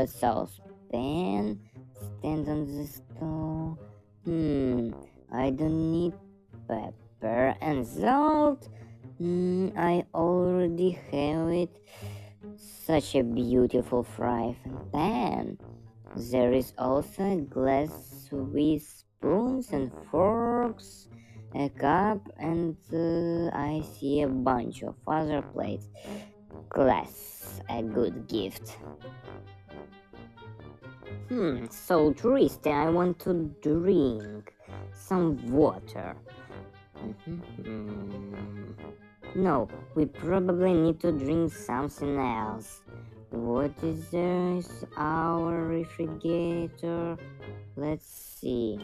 saucepan. Stand on the stove. I don't need pepper and salt. I already have it. Such a beautiful frying pan. There is also a glass with spoons and forks, a cup, and I see a bunch of other plates. Glass, a good gift. So thirsty, I want to drink some water. Mhm. No, we probably need to drink something else. What is this? Our refrigerator. Let's see.